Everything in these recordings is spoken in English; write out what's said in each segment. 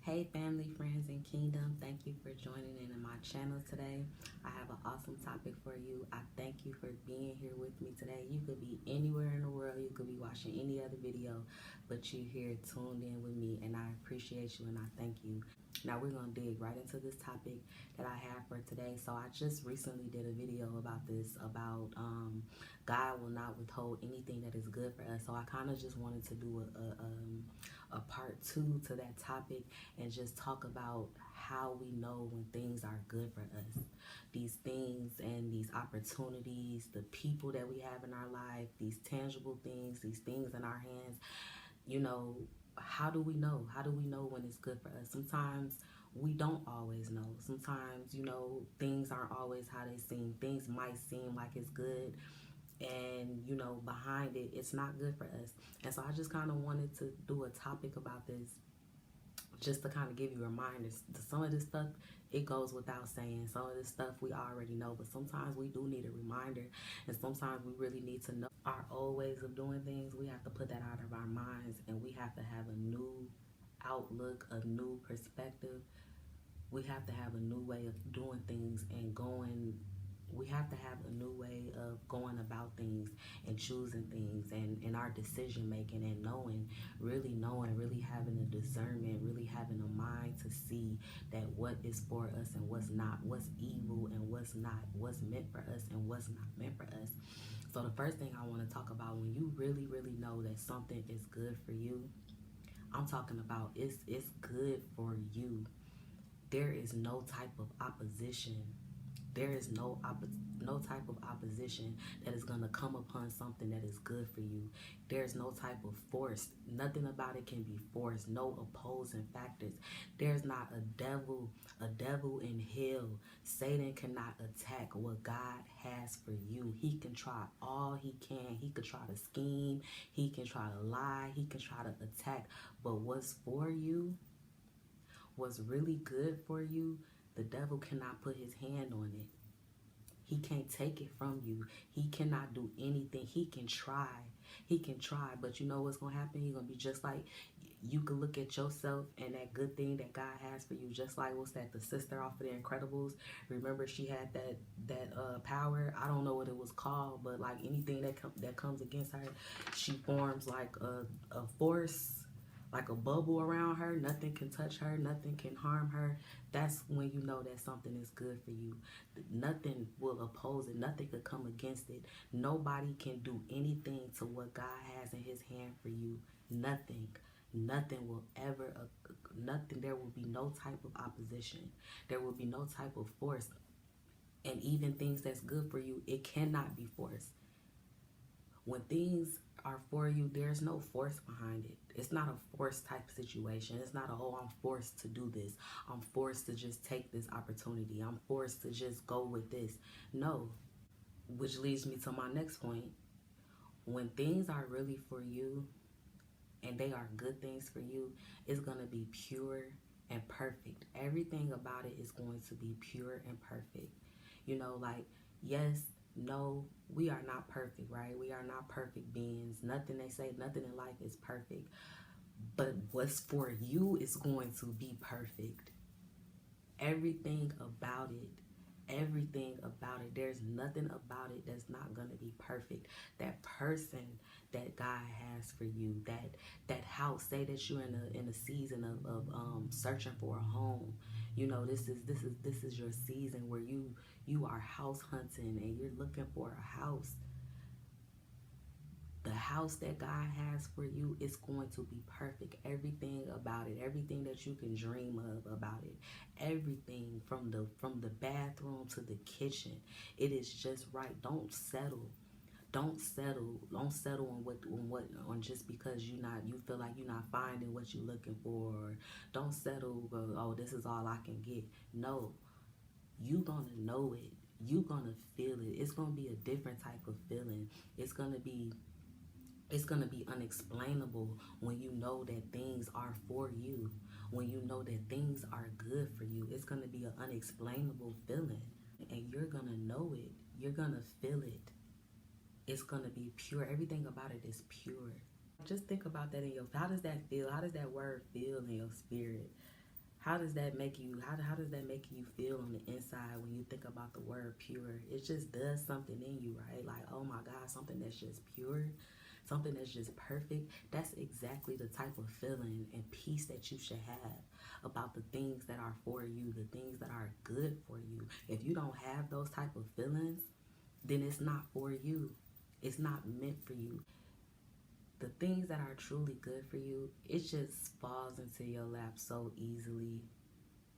Hey family, friends, and kingdom, thank you for joining in my channel today. I have an awesome topic for you. I thank you for being here with me today. You could be anywhere in the world, you could be watching any other video, but you're here tuned in with me, and I appreciate you and I thank you. Now we're going to dig right into this topic that I have for today. So I just recently did a video about this, about God will not withhold anything that is good for us. So I kind of just wanted to do a part 2 to that topic and just talk about how we know when things are good for us. These things and these opportunities, the people that we have in our life, these tangible things, these things in our hands, you know, how do we know? How do we know when it's good for us? Sometimes we don't always know. Sometimes, you know, things aren't always how they seem. Things might seem like it's good, and you know, behind it, it's not good for us. And so I just kind of wanted to do a topic about this, just to kind of give you reminders. Some of this stuff, it goes without saying. Some of this stuff we already know, but sometimes we do need a reminder, and sometimes we really need to know our old ways of doing things. We have to put that out of our minds, and we have to have a new outlook, a new perspective. We have to have a new way of doing things and going. We have to have a new way of going about things and choosing things, and in our decision making, and knowing, really having a discernment, really having a mind to see that what is for us and what's not, what's evil and what's not, what's meant for us and what's not meant for us. So the first thing I want to talk about, when you really know that something is good for you, I'm talking about it's good for you. There is no type of opposition. There is no type of opposition that is going to come upon something that is good for you. There's no type of force. Nothing about it can be forced. No opposing factors. There's not a devil in hell. Satan cannot attack what God has for you. He can try all he can. He could try to scheme. He can try to lie. He can try to attack. But what's for you, what's really good for you, the devil cannot put his hand on it. He can't take it from you. He cannot do anything. He can try. He can try, but you know what's going to happen? He's going to be just like, you can look at yourself and that good thing that God has for you, just like, what's that, the sister off of The Incredibles? Remember, she had that power. I don't know what it was called, but like anything that comes against her, she forms like a force, like a bubble around her. Nothing can touch her. Nothing can harm her. That's when you know that something is good for you. Nothing will oppose it. Nothing could come against it. Nobody can do anything to what God has in his hand for you. Nothing. Nothing will ever, nothing. There will be no type of opposition. There will be no type of force. And even things that's good for you, it cannot be forced. When things are for you, there's no force behind it. It's not a forced type situation. It's not I'm forced to do this. I'm forced to just take this opportunity. I'm forced to just go with this. No. Which leads me to my next point. When things are really for you, and they are good things for you, it's going to be pure and perfect. Everything about it is going to be pure and perfect. You know, like, yes, no, we are not perfect, right? We are not perfect beings. Nothing, they say, nothing in life is perfect. But what's for you is going to be perfect. Everything about it. Everything about it. There's nothing about it that's not going to be perfect. That person that God has for you, that house, say that you're in a season of searching for a home. You know, this is your season where you are house hunting and you're looking for a house. The house that God has for you is going to be perfect. Everything about it, everything that you can dream of about it, everything from the bathroom to the kitchen, it is just right. Don't settle. Don't settle on just because you feel like you're not finding what you're looking for. Or don't settle, oh, this is all I can get. No, you gonna know it. You gonna feel it. It's gonna be a different type of feeling. It's gonna be unexplainable when you know that things are for you. When you know that things are good for you, it's gonna be an unexplainable feeling, and you're gonna know it. You're gonna feel it. It's going to be pure. Everything about it is pure. Just think about that in how does that feel? How does that word feel in your spirit? How does that make you, how does that make you feel on the inside when you think about the word pure? It just does something in you, right? Like, oh my God, something that's just pure, something that's just perfect. That's exactly the type of feeling and peace that you should have about the things that are for you, the things that are good for you. If you don't have those type of feelings, then it's not for you. It's not meant for you. The things that are truly good for you, it just falls into your lap so easily.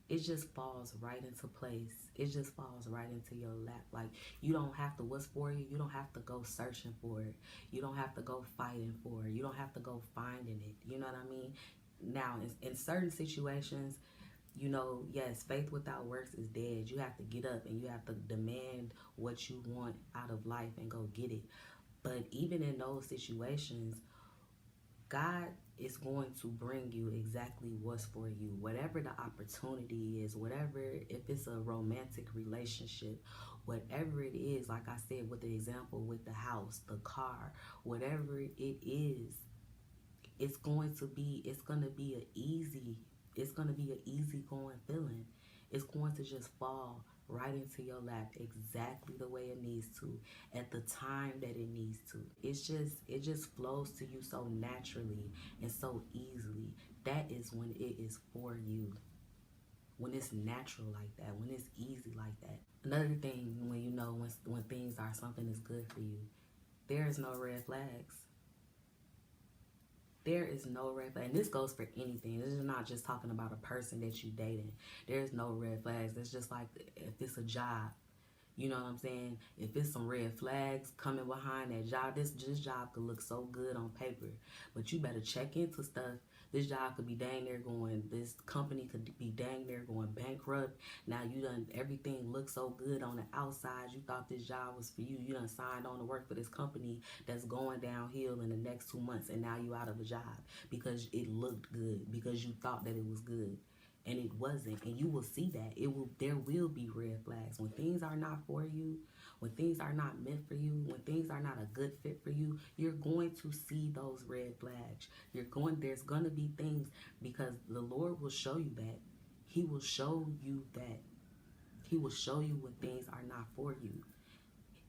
It just falls right into place. It just falls right into your lap. Like, you don't have to, what's for you, you don't have to go searching for it. You don't have to go fighting for it. You don't have to go finding it. You know what I mean? Now, in certain situations, you know, yes, faith without works is dead. You have to get up and you have to demand what you want out of life and go get it. But even in those situations, God is going to bring you exactly what's for you. Whatever the opportunity is, whatever, if it's a romantic relationship, whatever it is, like I said with the example with the house, the car, whatever it is, it's going to be an easy going feeling. It's going to just fall right into your lap exactly the way it needs to, at the time that it needs to. It just flows to you so naturally and so easily. That is when it is for you. When it's natural like that, when it's easy like that. Another thing, when you know when things are, something is good for you, there is no red flags. There is no red flag. And this goes for anything. This is not just talking about a person that you dating. There's no red flags. It's just like if it's a job. You know what I'm saying? If it's some red flags coming behind that job, this job could look so good on paper, but you better check into stuff. This job could be dang near going, this company could be dang near going bankrupt. Now you done, everything looks so good on the outside. You thought this job was for you. You done signed on to work for this company that's going downhill in the next 2 months, and now you out of a job because it looked good, because you thought that it was good. And it wasn't, and you will see that. There will be red flags. When things are not for you, when things are not meant for you, when things are not a good fit for you, you're going to see those red flags. There's gonna be things, because the Lord will show you that. He will show you that. He will show you when things are not for you.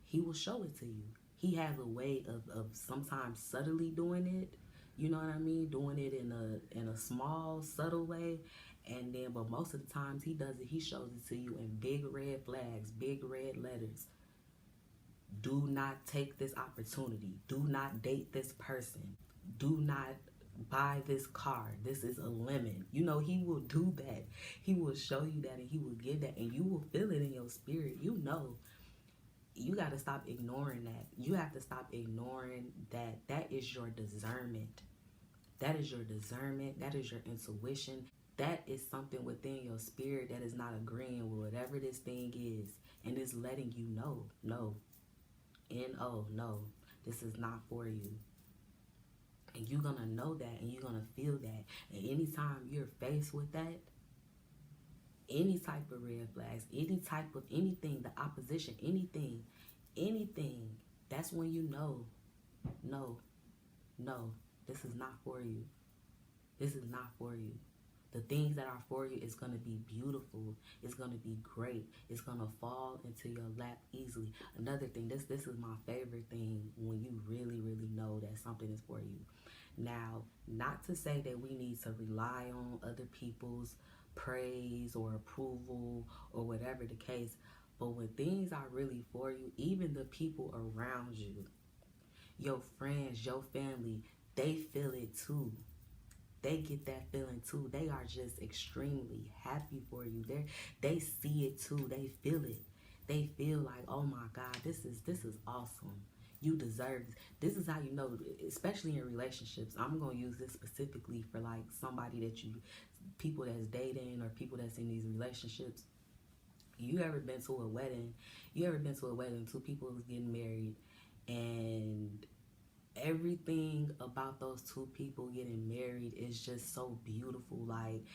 He will show it to you. He has a way of sometimes subtly doing it. You know what I mean? Doing it in a small, subtle way. And then, but most of the times he does it, he shows it to you in big red flags, big red letters. Do not take this opportunity. Do not date this person. Do not buy this car. This is a lemon. You know, he will do that. He will show you that, and he will give that, and you will feel it in your spirit. You know, you got to stop ignoring that. You have to stop ignoring that. That is your discernment. That is your discernment. That is your intuition. That is something within your spirit that is not agreeing with whatever this thing is, and it's letting you know, no, N-O, no, this is not for you. And you're going to know that, and you're going to feel that. And anytime you're faced with that, any type of red flags, any type of anything, the opposition, anything, that's when you know, no, this is not for you. This is not for you. The things that are for you is going to be beautiful. It's going to be great. It's going to fall into your lap easily. Another thing, this is my favorite thing, when you really, really know that something is for you. Now, not to say that we need to rely on other people's praise or approval or whatever the case, but when things are really for you, even the people around you, your friends, your family, they feel it too. They get that feeling too. They are just extremely happy for you. They see it too. They feel it. They feel like, oh my God, this is awesome. You deserve this. This is how you know, especially in relationships. I'm gonna use this specifically for like somebody people that's dating or people that's in these relationships. You ever been to a wedding? Two people was getting married, and everything about those two people getting married is just so beautiful. Like,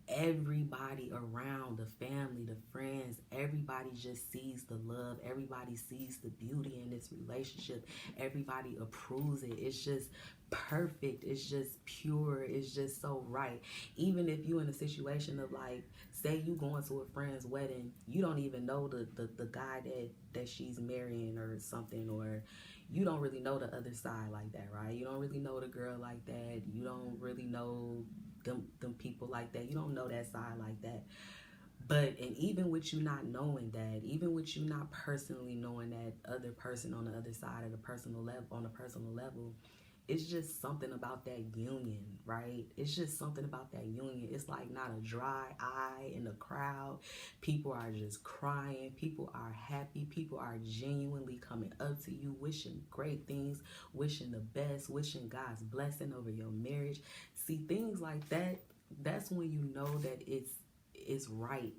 everybody around, the family, the friends, everybody just sees the love. Everybody sees the beauty in this relationship. Everybody approves it. It's just perfect. It's just pure. It's just so right. Even if you in a situation of like, say you going to a friend's wedding, you don't even know the guy that she's marrying or something, or you don't really know the other side like that, right? You don't really know the girl like that. You don't really know them people like that. You don't know that side like that. But, and even with you not knowing that, even with you not personally knowing that other person on the other side of the personal level, on a personal level, it's just something about that union, right? It's just something about that union. It's like not a dry eye in the crowd. People are just crying. People are happy. People are genuinely coming up to you, wishing great things, wishing the best, wishing God's blessing over your marriage. See, things like that, that's when you know that it's right.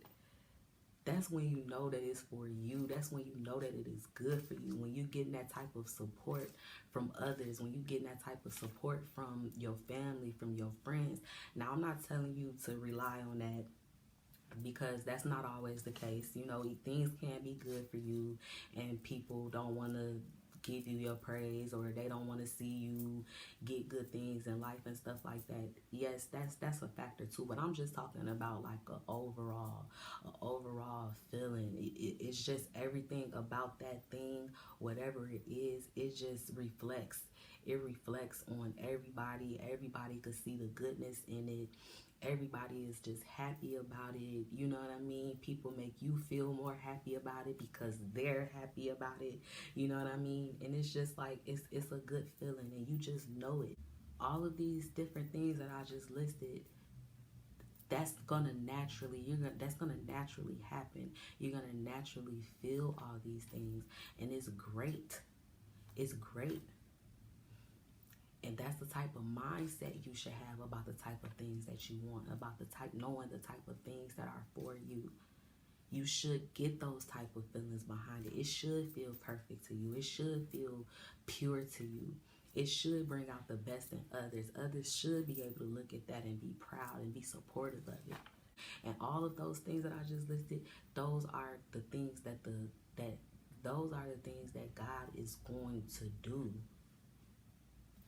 That's when you know that it's for you. That's when you know that it is good for you. When you're getting that type of support from others, when you're getting that type of support from your family, from your friends. Now, I'm not telling you to rely on that, because that's not always the case. You know, things can be good for you and people don't want to give you your praise, or they don't want to see you get good things in life and stuff like that. Yes, that's a factor too, but I'm just talking about like a overall feeling. It's just everything about that thing, whatever it is, it just reflects. It reflects on everybody. Everybody could see the goodness in it. Everybody is just happy about it. You know what I mean? People make you feel more happy about it because they're happy about it. You know what I mean? And it's just like, it's a good feeling, and you just know it. All of these different things that I just listed, that's gonna naturally, that's gonna naturally happen. You're gonna naturally feel all these things, and it's great. It's great. And that's the type of mindset you should have about the type of things that you want, about the type, knowing the type of things that are for you. You should get those type of feelings behind it. It should feel perfect to you. It should feel pure to you. It should bring out the best in others. Others should be able to look at that and be proud and be supportive of it. And all of those things that I just listed, those are the things that those are the things that God is going to do.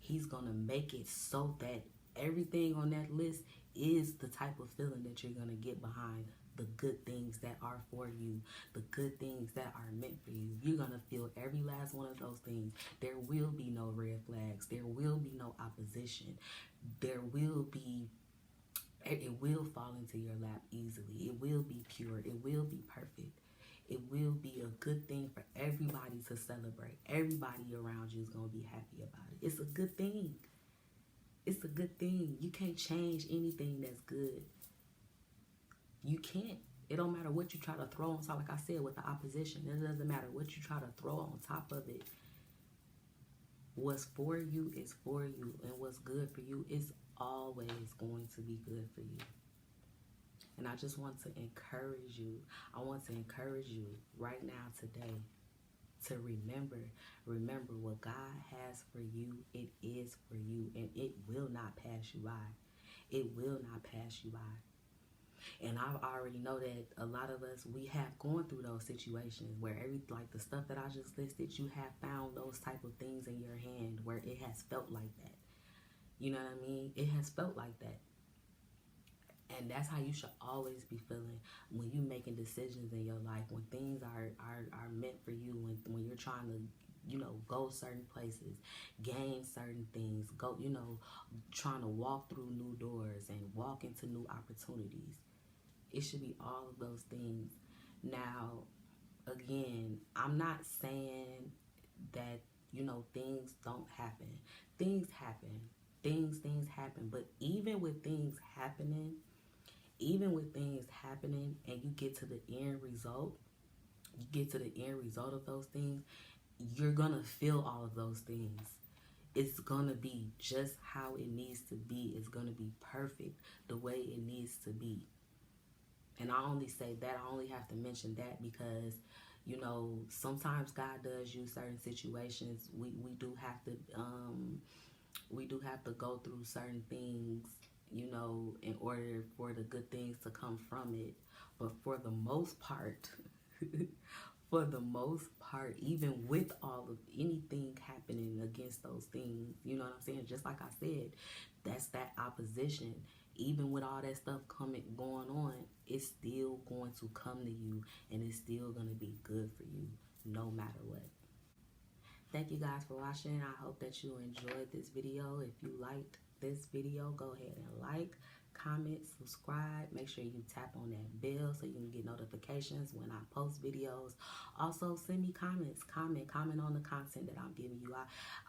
He's going to make it so that everything on that list is the type of feeling that you're going to get behind the good things that are for you, the good things that are meant for you. You're going to feel every last one of those things. There will be no red flags. There will be no opposition. There will be, it will fall into your lap easily. It will be pure. It will be perfect. It will be a good thing for everybody to celebrate. Everybody around you is going to be happy about it. It's a good thing. It's a good thing. You can't change anything that's good. You can't. It don't matter what you try to throw on top. Like I said, with the opposition, it doesn't matter what you try to throw on top of it. What's for you is for you, and what's good for you is always going to be good for you. And I just want to encourage you. I want to encourage you right now today to remember what God has for you. It is for you, and it will not pass you by. It will not pass you by. And I already know that a lot of us, we have gone through those situations where like the stuff that I just listed, you have found those type of things in your hand where it has felt like that. You know what I mean? It has felt like that. And that's how you should always be feeling when you're making decisions in your life, when things are meant for you, when you're trying to, go certain places, gain certain things, go, trying to walk through new doors and walk into new opportunities. It should be all of those things. Now, again, I'm not saying that, things don't happen. Things happen. Things happen. But even with things happening, and you get to the end result, of those things, you're going to feel all of those things. It's going to be just how it needs to be. It's going to be perfect the way it needs to be. And I only say that, I only have to mention that because, sometimes God does use certain situations. We do have to go through certain things you know, in order for the good things to come from it. But for the most part, for the most part, even with all of anything happening against those things, you know what I'm saying? Just like I said, that's that opposition. Even with all that stuff going on, it's still going to come to you, and it's still going to be good for you no matter what. Thank you guys for watching. I hope that you enjoyed this video. If you liked this video, go ahead and like, comment, subscribe. Make sure you tap on that bell so you can get notifications when I post videos. Also, send me comments. Comment on the content that I'm giving you.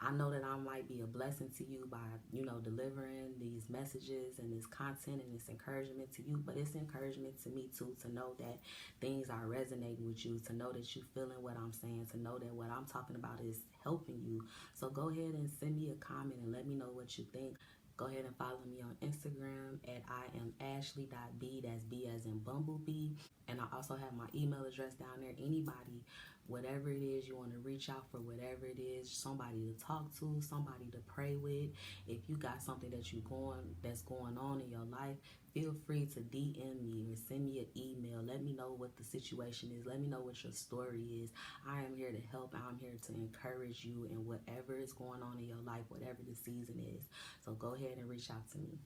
I know that I might be a blessing to you by, you know, delivering these messages and this content and this encouragement to you, but it's encouragement to me too, to know that things are resonating with you, to know that you're feeling what I'm saying, to know that what I'm talking about is helping you. So go ahead and send me a comment and let me know what you think. Go ahead and follow me on Instagram at IamAshley.B. That's B as in Bumblebee. And I also have my email address down there. Anybody, whatever it is you want to reach out for, whatever it is, somebody to talk to, somebody to pray with. If you got something that's going on in your life, feel free to DM me or send me an email. Let me know what the situation is. Let me know what your story is. I am here to help. I'm here to encourage you in whatever is going on in your life, whatever the season is. So go ahead and reach out to me.